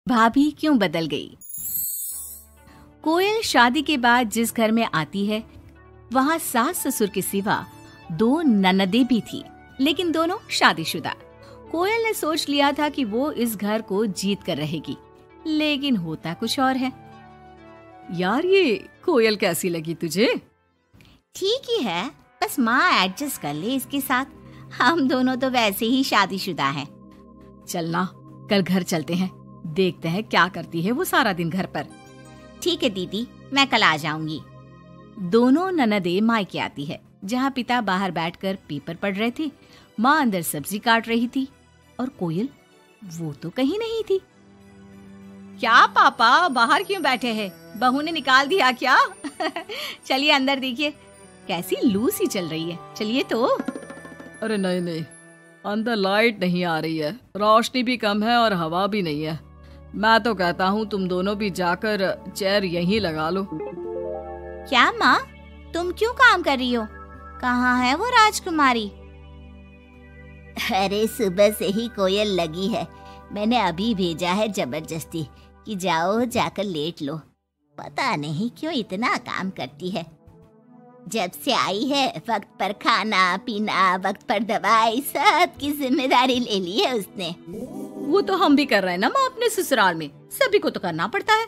भाभी क्यों बदल गई। कोयल शादी के बाद जिस घर में आती है वहाँ सास ससुर के सिवा 2 ननदें भी थी, लेकिन दोनों शादीशुदा। कोयल ने सोच लिया था कि वो इस घर को जीत कर रहेगी, लेकिन होता कुछ और है। यार ये कोयल कैसी लगी तुझे? ठीक ही है, बस माँ एडजस्ट कर ले इसके साथ। हम दोनों तो वैसे ही शादीशुदा हैं। चलना कल घर चलते हैं, देखते हैं क्या करती है वो सारा दिन घर पर। ठीक है दीदी, मैं कल आ जाऊंगी। दोनों ननदें मायके आती है, जहाँ पिता बाहर बैठकर पेपर पढ़ रहे थे, माँ अंदर सब्जी काट रही थी और कोयल वो तो कहीं नहीं थी। क्या पापा बाहर क्यों बैठे हैं? बहू ने निकाल दिया क्या? चलिए अंदर देखिए, कैसी लू सी चल रही है। चलिए तो। अरे नहीं नहीं, अंदर लाइट नहीं आ रही है, रोशनी भी कम है और हवा भी नहीं है। मैं तो कहता हूँ तुम दोनों भी जाकर चेयर यहीं लगा लो। क्या माँ, तुम क्यों काम कर रही हो? कहाँ है वो राजकुमारी? अरे सुबह से ही कोयल लगी है, मैंने अभी भेजा है जबरदस्ती कि जाओ जाकर लेट लो। पता नहीं क्यों इतना काम करती है। जब से आई है वक्त पर खाना पीना, वक्त पर दवाई, सब की जिम्मेदारी ले ली है उसने। वो तो हम भी कर रहे हैं ना माँ, अपने ससुराल में सभी को तो करना पड़ता है।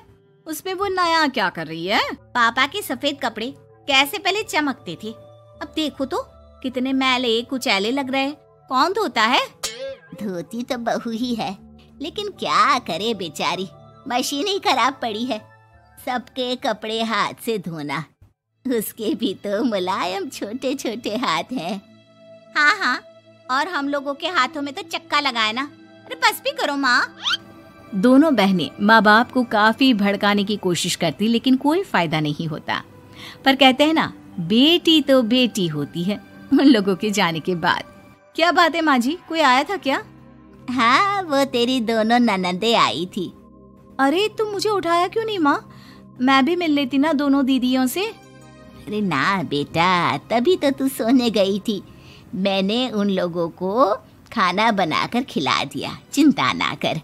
उसमें वो नया क्या कर रही है? पापा के सफेद कपड़े कैसे पहले चमकते थे, अब देखो तो कितने मैले कुचैले लग रहे हैं। कौन धोता है? धोती तो बहू ही है, लेकिन क्या करे बेचारी, मशीन ही खराब पड़ी है। सबके कपड़े हाथ से धोना, उसके भी तो मुलायम छोटे छोटे हाथ हैं। हाँ हाँ, और हम लोगों के हाथों में तो चक्का लगाए ना। अरे बस भी करो माँ। दोनों बहनें माँ बाप को काफी भड़काने की कोशिश करती, लेकिन कोई फायदा नहीं होता। पर कहते हैं ना, बेटी तो बेटी होती है उन लोगों के जाने के बाद। क्या बात है माँ जी, कोई आया था क्या? हाँ, वो तेरी दोनों ननदें आई थी। अरे तुम मुझे उठाया क्यों नहीं माँ? मैं भी मिल लेती ना दोनों दीदियों से। अरे ना बेटा, तभी तो तू सोने गई थी। मैंने उन लोगों को खाना बनाकर खिला दिया, चिंता ना कर।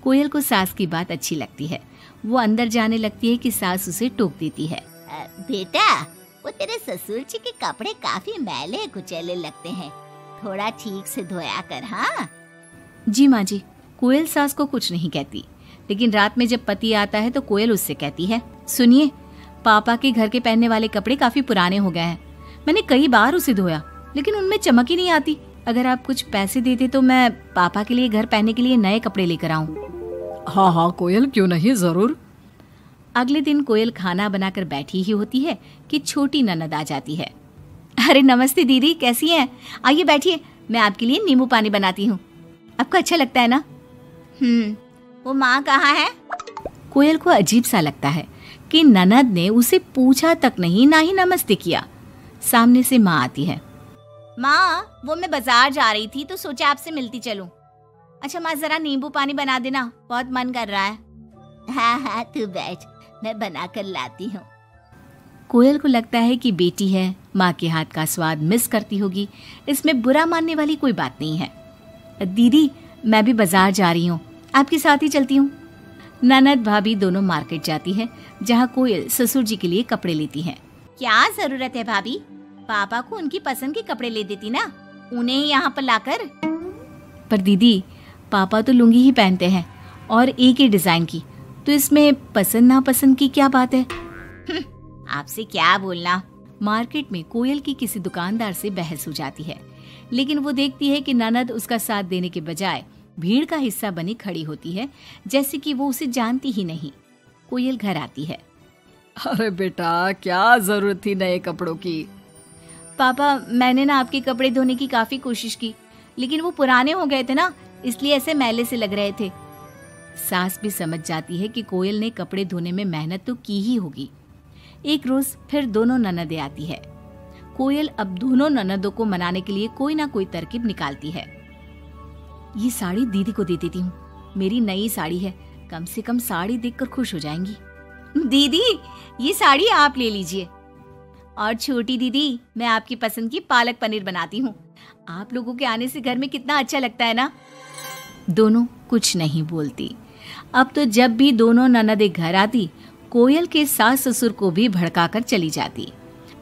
कोयल को सास की बात अच्छी लगती है। वो अंदर जाने लगती है कि सास उसे टोक देती है। बेटा, वो तेरे ससुर जी के कपड़े काफी मैले कुचैले लगते हैं, थोड़ा ठीक से धोया कर। हाँ जी माँ जी। कोयल सास को कुछ नहीं कहती, लेकिन रात में जब पति आता है तो कोयल उससे कहती है, सुनिए, पापा के घर के पहनने वाले कपड़े काफी पुराने हो गए हैं। मैंने कई बार उसे धोया, लेकिन उनमें चमक ही नहीं आती। अगर आप कुछ पैसे देते तो मैं पापा के लिए घर पहनने के लिए नए कपड़े लेकर आऊं। हाँ हाँ कोयल, क्यों नहीं, जरूर। अगले दिन कोयल खाना बनाकर बैठी ही होती है कि छोटी ननद आ जाती है। अरे नमस्ते दीदी, कैसी हैं? आइए बैठिए, मैं आपके लिए नींबू पानी बनाती हूँ। आपको अच्छा लगता है ना? वो माँ कहाँ है? कोयल को अजीब सा लगता है कि ननद ने उसे पूछा तक नहीं, ना ही नमस्ते किया। सामने से माँ आती है। माँ, वो मैं बाजार जा रही थी तो सोचा आपसे मिलती चलूं। अच्छा माँ, जरा नींबू पानी बना देना, बहुत मन कर रहा है। हाँ हाँ, तू बैठ, मैं बना कर लाती हूँ। कोयल को लगता है कि बेटी है, माँ के हाथ का स्वाद मिस करती होगी। इसमें बुरा मानने वाली कोई बात नहीं है। दीदी, मैं भी बाजार जा रही हूँ, आपके साथ ही चलती हूँ। ननद भाभी दोनों मार्केट जाती है, जहाँ कोयल ससुर जी के लिए कपड़े लेती है। क्या जरूरत है भाभी, पापा को उनकी पसंद के कपड़े ले देती ना, उन्हें ही यहाँ पर लाकर। पर दीदी, पापा तो लुंगी ही पहनते हैं और एक ही डिजाइन की, तो इसमें पसंद नापसंद की क्या बात है? आपसे क्या बोलना। मार्केट में कोयल की किसी दुकानदार से बहस हो जाती है, लेकिन वो देखती है कि ननद उसका साथ देने के बजाय भीड़ का हिस्सा बनी खड़ी होती है, जैसे कि वो उसे जानती ही नहीं। कोयल घर आती है। अरे बेटा, क्या जरूरत थी नए कपड़ों की? पापा, मैंने ना आपके कपड़े धोने की काफी कोशिश की, लेकिन वो पुराने हो गए थे ना, इसलिए ऐसे मैले से लग रहे थे। सास भी समझ जाती है कि कोयल ने कपड़े धोने में मेहनत तो की ही होगी। एक रोज फिर दोनों ननदें आती है। कोयल अब दोनों ननदों को मनाने के लिए कोई ना कोई तरकीब निकालती है। ये साड़ी दीदी को दे देती हूँ, मेरी नई साड़ी है, कम से कम साड़ी देखकर खुश हो जाएंगी। दीदी, ये साड़ी आप ले लीजिए। और छोटी दीदी, मैं आपकी पसंद की पालक पनीर बनाती हूँ, आप लोगों के आने से घर में कितना अच्छा लगता है ना। दोनों कुछ नहीं बोलती। अब तो जब भी दोनों ननदें घर आती, कोयल के सास ससुर को भी भड़काकर चली जाती,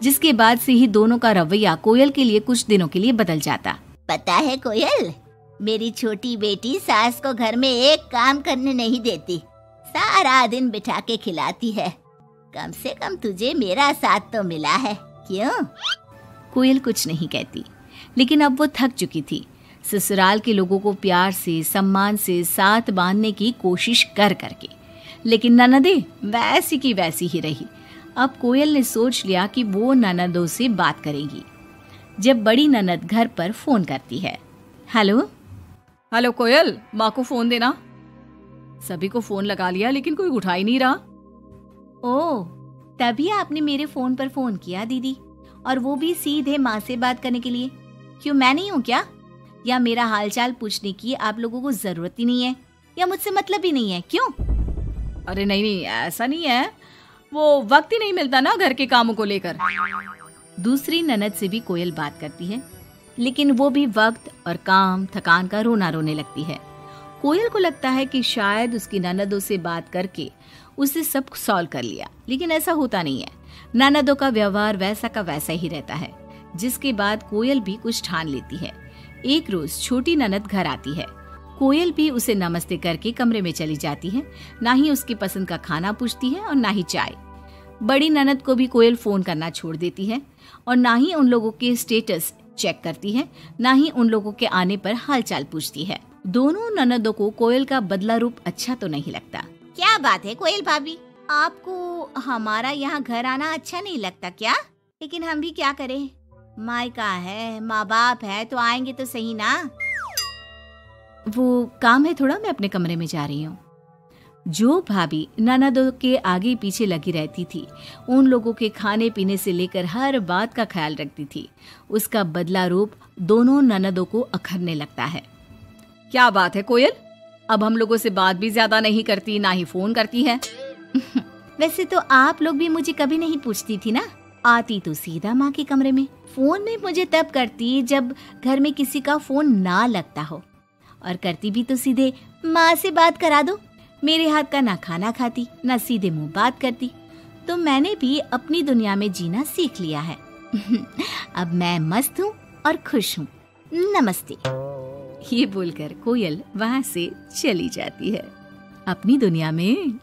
जिसके बाद से ही दोनों का रवैया कोयल के लिए कुछ दिनों के लिए बदल जाता। पता है कोयल, मेरी छोटी बेटी सास को घर में एक काम करने नहीं देती, सारा दिन बिठा के खिलाती है। कम से कम तुझे मेरा साथ तो मिला है, क्यों? कोयल कुछ नहीं कहती, लेकिन अब वो थक चुकी थी। ससुराल के लोगों को प्यार से, सम्मान से साथ बांधने की कोशिश कर करके, लेकिन ननदें वैसी की वैसी ही रही। अब कोयल ने सोच लिया कि वो ननदों से बात करेगी। जब बड़ी ननद घर पर फोन करती है, हेलो हेलो कोयल, माँ को फोन देना। सभी को फोन लगा लिया लेकिन कोई उठा ही नहीं रहा। ओह, तभी आपने मेरे फोन पर फोन किया दीदी, और वो भी सीधे माँ से बात करने के लिए। क्यों, मैं नहीं हूँ क्या? या मेरा हालचाल पूछने की आप लोगों को जरूरत ही नहीं है, या मुझसे मतलब ही नहीं है? क्यों? अरे नहीं, ऐसा नहीं है, वो वक्त ही नहीं मिलता ना घर के कामों को लेकर। दूसरी ननद से भी कोयल बात करती है, लेकिन वो भी वक्त और काम थकान का रोना रोने लगती है। कोयल को लगता है कि शायद उसकी ननदों से बात करके उसे सब सॉल्व कर लिया, लेकिन ऐसा होता नहीं है। ननदों का व्यवहार वैसा का वैसा ही रहता है, जिसके बाद कोयल भी कुछ ठान लेती है। एक रोज छोटी ननद घर आती है। कोयल भी उसे नमस्ते करके कमरे में चली जाती है। ना ही उसकी पसंद का खाना पूछती है और ना ही चाय। बड़ी ननद को भी कोयल फोन करना छोड़ देती है, और ना ही उन लोगों के स्टेटस चेक करती है, ना ही उन लोगों के आने पर हालचाल पूछती है। दोनों ननदों को कोयल का बदला रूप अच्छा तो नहीं लगता। क्या बात है कोयल भाभी, आपको हमारा यहाँ घर आना अच्छा नहीं लगता क्या? लेकिन हम भी क्या करें, मायका है, माँ बाप है, तो आएंगे तो सही ना। वो काम है थोड़ा, मैं अपने कमरे में जा रही हूँ। जो भाभी ननदों के आगे पीछे लगी रहती थी, उन लोगों के खाने पीने से लेकर हर बात का ख्याल रखती थी, उसका बदला रूप दोनों ननदों को अखरने लगता है। क्या बात है कोयल, अब हम लोगों से बात भी ज्यादा नहीं करती, ना ही फोन करती है। वैसे तो आप लोग भी मुझे कभी नहीं पूछती थी ना, आती तो सीधा माँ के कमरे में। फोन में मुझे तब करती जब घर में किसी का फोन ना लगता हो, और करती भी तो सीधे माँ से बात करा दो। मेरे हाथ का ना खाना खाती, ना सीधे मुंह बात करती। तो मैंने भी अपनी दुनिया में जीना सीख लिया है। अब मैं मस्त हूँ और खुश हूँ। नमस्ते। ये बोलकर कोयल वहां से चली जाती है अपनी दुनिया में।